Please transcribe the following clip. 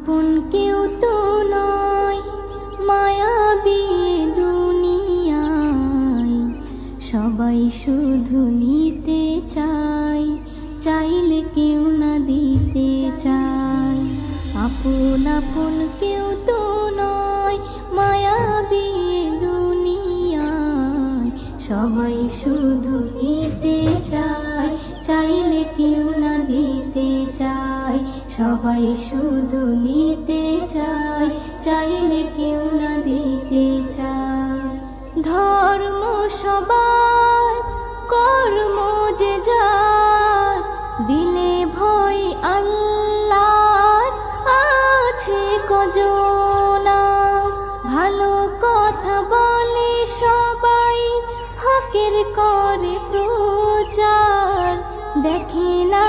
আপন কেউ তো নয় মায়াবী দুনিয়ায়, সবাই শুধু নিতে চায়, চাইলে কেউ না দিতে চায়। আপন আপন কেউ তো নয় মায়াবী দুনিয়ায়, সবাই শুধু নিতে চায়, চাইলে কেউ না দিতে চায়। সবাই শুধু নিতে চায়, চাইলে কেউ না দিতে চায়। ধর্ম সবার, কর্ম যে যার, দিলে ভয় আল্লাহর আছে কজনা। ভালো কথা বলে সবাই, হকের করে প্রচার, দেখে না